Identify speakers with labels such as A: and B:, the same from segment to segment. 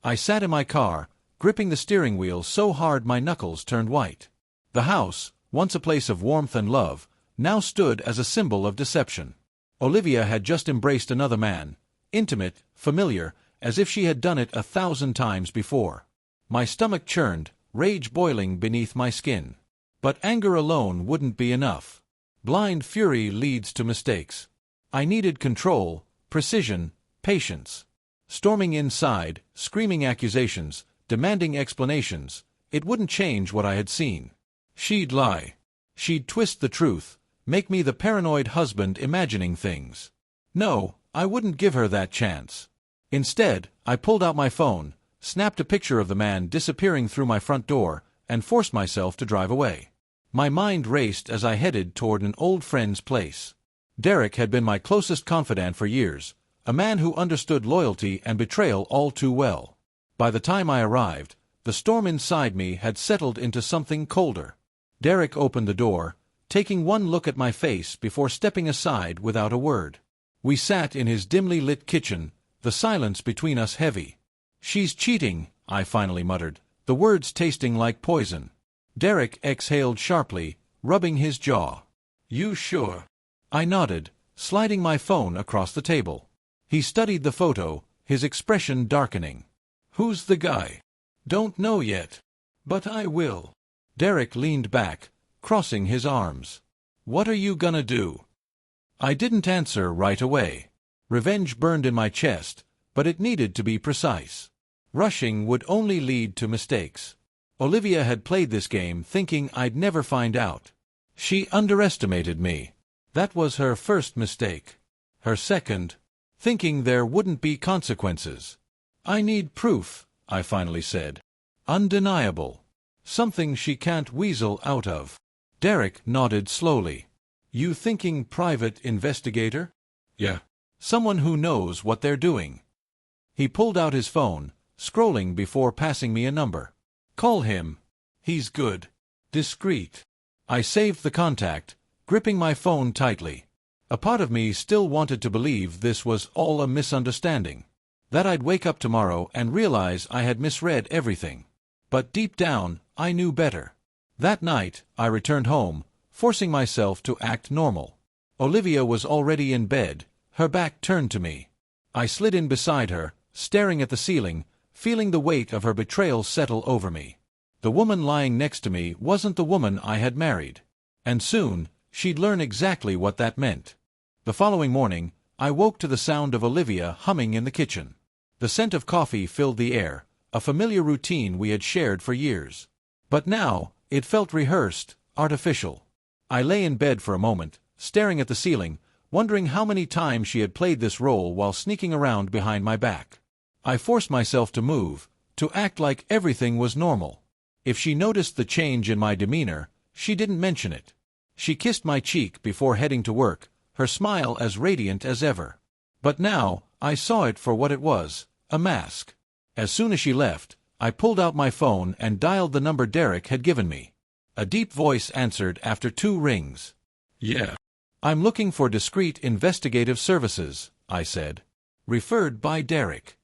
A: I sat in my car, gripping the steering wheel so hard my knuckles turned white. The house, once a place of warmth and love, now stood as a symbol of deception. Olivia had just embraced another man, intimate, familiar, as if she had done it 1,000 times before. My stomach churned, rage boiling beneath my skin. But anger alone wouldn't be enough. Blind fury leads to mistakes. I needed control, precision, patience. Storming inside, screaming accusations, demanding explanations, it wouldn't change what I had seen. She'd lie. She'd twist the truth, make me the paranoid husband imagining things. No, I wouldn't give her that chance. Instead, I pulled out my phone, snapped a picture of the man disappearing through my front door, and forced myself to drive away. My mind raced as I headed toward an old friend's place. Derek had been my closest confidant for years, a man who understood loyalty and betrayal all too well. By the time I arrived, the storm inside me had settled into something colder. Derek opened the door, taking one look at my face before stepping aside without a word. We sat in his dimly lit kitchen, the silence between us heavy. "She's cheating," I finally muttered, the words tasting like poison. Derek exhaled sharply, rubbing his jaw. "You sure?" I nodded, sliding my phone across the table. He studied the photo, his expression darkening. "Who's the guy?" "Don't know yet. But I will." Derek leaned back, crossing his arms. "What are you gonna do?" I didn't answer right away. Revenge burned in my chest, but it needed to be precise. Rushing would only lead to mistakes. Olivia had played this game thinking I'd never find out. She underestimated me. That was her first mistake. Her second, thinking there wouldn't be consequences. "I need proof," I finally said. "Undeniable. Something she can't weasel out of." Derek nodded slowly. "You thinking private investigator?" "Yeah. Someone who knows what they're doing." He pulled out his phone, scrolling before passing me a number. "Call him. He's good. Discreet." I saved the contact, gripping my phone tightly. A part of me still wanted to believe this was all a misunderstanding, that I'd wake up tomorrow and realize I had misread everything. But deep down, I knew better. That night, I returned home, forcing myself to act normal. Olivia was already in bed, her back turned to me. I slid in beside her, staring at the ceiling, feeling the weight of her betrayal settle over me. The woman lying next to me wasn't the woman I had married. And soon, she'd learn exactly what that meant. The following morning, I woke to the sound of Olivia humming in the kitchen. The scent of coffee filled the air, a familiar routine we had shared for years. But now, it felt rehearsed, artificial. I lay in bed for a moment, staring at the ceiling, wondering how many times she had played this role while sneaking around behind my back. I forced myself to move, to act like everything was normal. If she noticed the change in my demeanor, she didn't mention it. She kissed my cheek before heading to work, her smile as radiant as ever. But now, I saw it for what it was, a mask. As soon as she left, I pulled out my phone and dialed the number Derek had given me. A deep voice answered after 2 rings. "Yeah. I'm looking for discreet investigative services," I said. "Referred by Derek."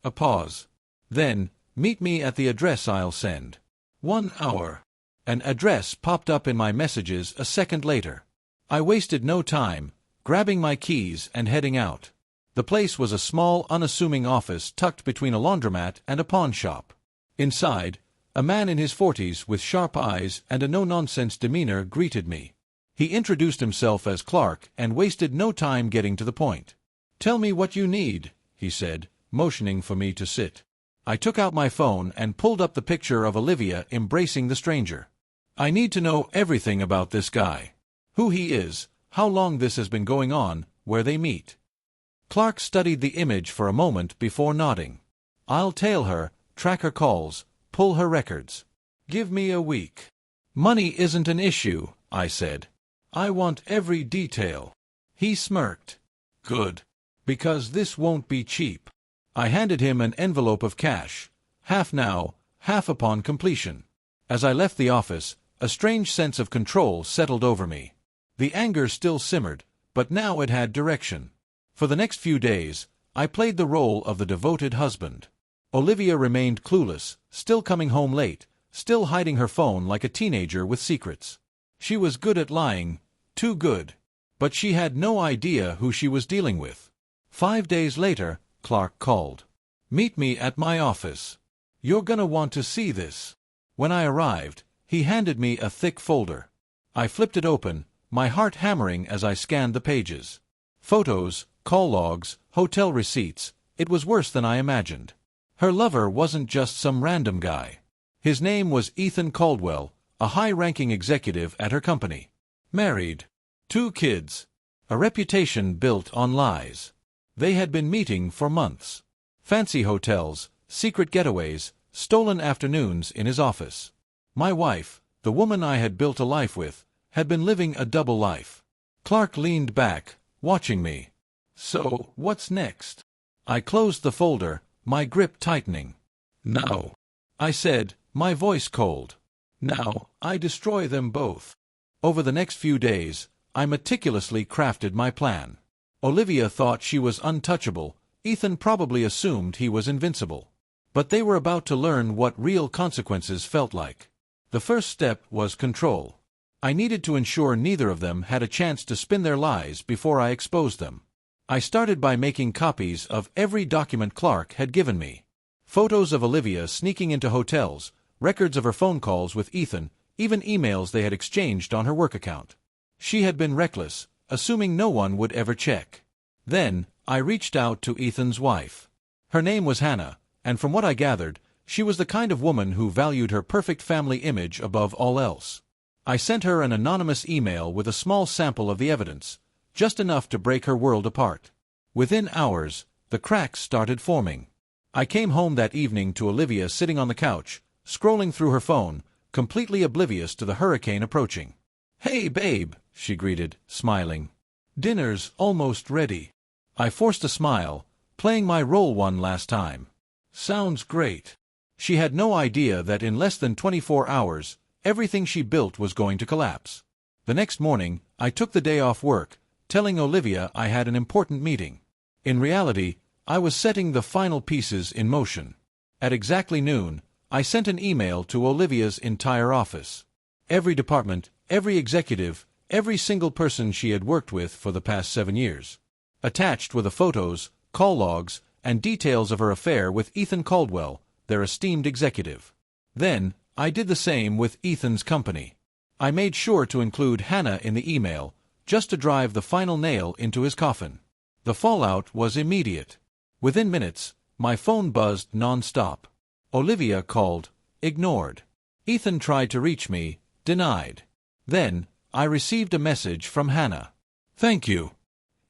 A: A pause. Then, "Meet me at the address I'll send." 1 hour. An address popped up in my messages a second later. I wasted no time, grabbing my keys and heading out. The place was a small, unassuming office tucked between a laundromat and a pawn shop. Inside, a man in his 40s with sharp eyes and a no-nonsense demeanor greeted me. He introduced himself as Clark and wasted no time getting to the point. "Tell me what you need," he said, motioning for me to sit. I took out my phone and pulled up the picture of Olivia embracing the stranger. "I need to know everything about this guy. Who he is, how long this has been going on, where they meet." Clark studied the image for a moment before nodding. "I'll tail her, track her calls, pull her records. Give me a week." "Money isn't an issue," I said. "I want every detail." He smirked. "Good. Because this won't be cheap." I handed him an envelope of cash, half now, half upon completion. As I left the office, a strange sense of control settled over me. The anger still simmered, but now it had direction. For the next few days, I played the role of the devoted husband. Olivia remained clueless, still coming home late, still hiding her phone like a teenager with secrets. She was good at lying, too good. But she had no idea who she was dealing with. 5 days later, Clark called. "Meet me at my office. You're gonna want to see this." When I arrived, he handed me a thick folder. I flipped it open, my heart hammering as I scanned the pages. Photos, call logs, hotel receipts. It was worse than I imagined. Her lover wasn't just some random guy. His name was Ethan Caldwell, a high-ranking executive at her company. Married. 2 kids. A reputation built on lies. They had been meeting for months. Fancy hotels, secret getaways, stolen afternoons in his office. My wife, the woman I had built a life with, had been living a double life. Clark leaned back, watching me. "So, what's next?" I closed the folder, my grip tightening. "Now," I said, my voice cold. "Now, I destroy them both." Over the next few days, I meticulously crafted my plan. Olivia thought she was untouchable, Ethan probably assumed he was invincible. But they were about to learn what real consequences felt like. The first step was control. I needed to ensure neither of them had a chance to spin their lies before I exposed them. I started by making copies of every document Clark had given me. Photos of Olivia sneaking into hotels, records of her phone calls with Ethan, even emails they had exchanged on her work account. She had been reckless, assuming no one would ever check. Then, I reached out to Ethan's wife. Her name was Hannah, and from what I gathered, she was the kind of woman who valued her perfect family image above all else. I sent her an anonymous email with a small sample of the evidence, just enough to break her world apart. Within hours, the cracks started forming. I came home that evening to Olivia sitting on the couch, scrolling through her phone, completely oblivious to the hurricane approaching. "Hey, babe," she greeted, smiling. "Dinner's almost ready." I forced a smile, playing my role one last time. "Sounds great." She had no idea that in less than 24 hours, everything she built was going to collapse. The next morning, I took the day off work, telling Olivia I had an important meeting. In reality, I was setting the final pieces in motion. At exactly noon, I sent an email to Olivia's entire office. Every department, every executive, every single person she had worked with for the past 7 years. Attached were the photos, call logs, and details of her affair with Ethan Caldwell, their esteemed executive. Then, I did the same with Ethan's company. I made sure to include Hannah in the email, just to drive the final nail into his coffin. The fallout was immediate. Within minutes, my phone buzzed non-stop. Olivia called, ignored. Ethan tried to reach me, denied. Then, I received a message from Hannah. "Thank you.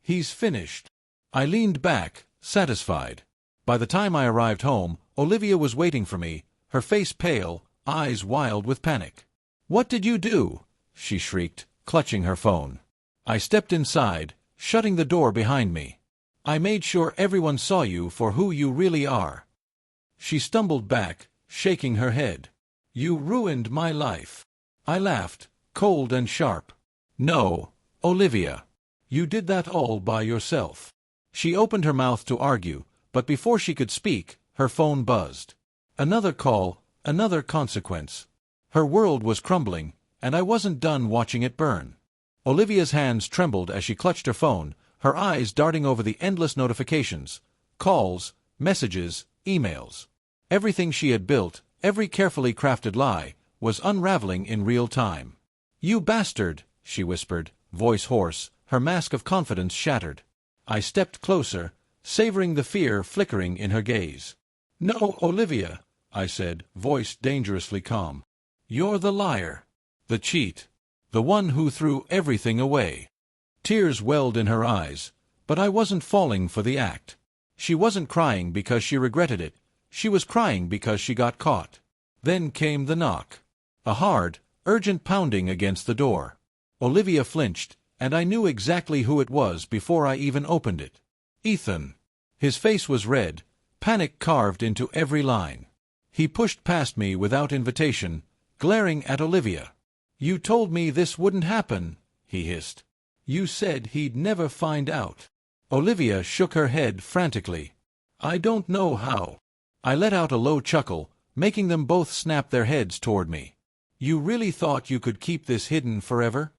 A: He's finished." I leaned back, satisfied. By the time I arrived home, Olivia was waiting for me, her face pale, eyes wild with panic. "What did you do?" she shrieked, clutching her phone. I stepped inside, shutting the door behind me. "I made sure everyone saw you for who you really are." She stumbled back, shaking her head. "You ruined my life." I laughed, cold and sharp. "No, Olivia. You did that all by yourself." She opened her mouth to argue, but before she could speak, her phone buzzed. Another call, another consequence. Her world was crumbling, and I wasn't done watching it burn. Olivia's hands trembled as she clutched her phone, her eyes darting over the endless notifications, calls, messages, emails. Everything she had built, every carefully crafted lie, was unraveling in real time. "You bastard," she whispered, voice hoarse, her mask of confidence shattered. I stepped closer, savoring the fear flickering in her gaze. "No, Olivia," I said, voice dangerously calm. "You're the liar. The cheat. The one who threw everything away." Tears welled in her eyes, but I wasn't falling for the act. She wasn't crying because she regretted it. She was crying because she got caught. Then came the knock. A hard, urgent pounding against the door. Olivia flinched, and I knew exactly who it was before I even opened it. Ethan. His face was red, panic carved into every line. He pushed past me without invitation, glaring at Olivia. "You told me this wouldn't happen," he hissed. "You said he'd never find out." Olivia shook her head frantically. "I don't know how." I let out a low chuckle, making them both snap their heads toward me. You really thought you could keep this hidden forever?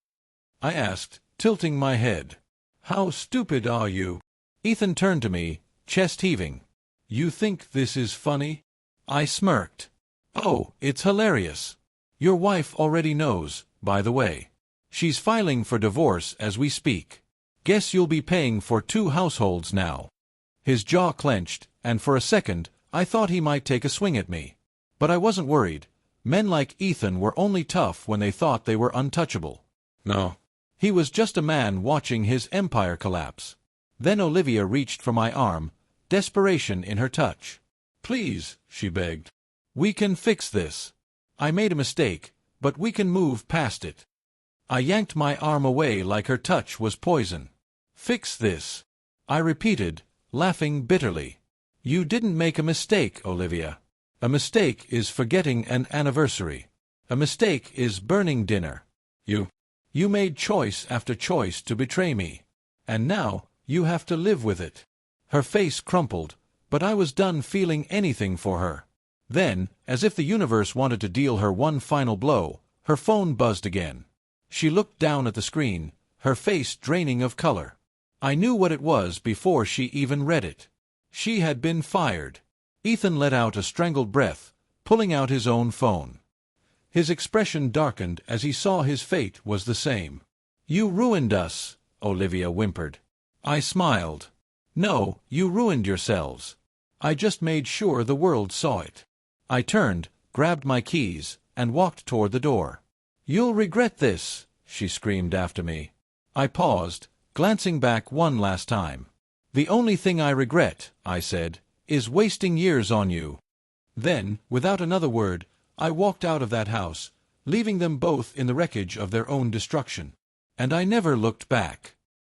A: I asked, tilting my head. How stupid are you? Ethan turned to me, chest heaving. You think this is funny? I smirked. Oh, it's hilarious. Your wife already knows, by the way. She's filing for divorce as we speak. Guess you'll be paying for 2 households now. His jaw clenched, and for a second, I thought he might take a swing at me. But I wasn't worried. Men like Ethan were only tough when they thought they were untouchable. No. He was just a man watching his empire collapse. Then Olivia reached for my arm, desperation in her touch. Please, she begged. We can fix this. I made a mistake, but we can move past it. I yanked my arm away like her touch was poison. Fix this, I repeated, laughing bitterly. You didn't make a mistake, Olivia. A mistake is forgetting an anniversary. A mistake is burning dinner. You made choice after choice to betray me. And now, you have to live with it. Her face crumpled, but I was done feeling anything for her. Then, as if the universe wanted to deal her one final blow, her phone buzzed again. She looked down at the screen, her face draining of color. I knew what it was before she even read it. She had been fired. Ethan let out a strangled breath, pulling out his own phone. His expression darkened as he saw his fate was the same. You ruined us, Olivia whimpered. I smiled. No, you ruined yourselves. I just made sure the world saw it. I turned, grabbed my keys, and walked toward the door. You'll regret this, she screamed after me. I paused, glancing back one last time. The only thing I regret, I said, is wasting years on you. Then, without another word, I walked out of that house, leaving them both in the wreckage of their own destruction. And I never looked back.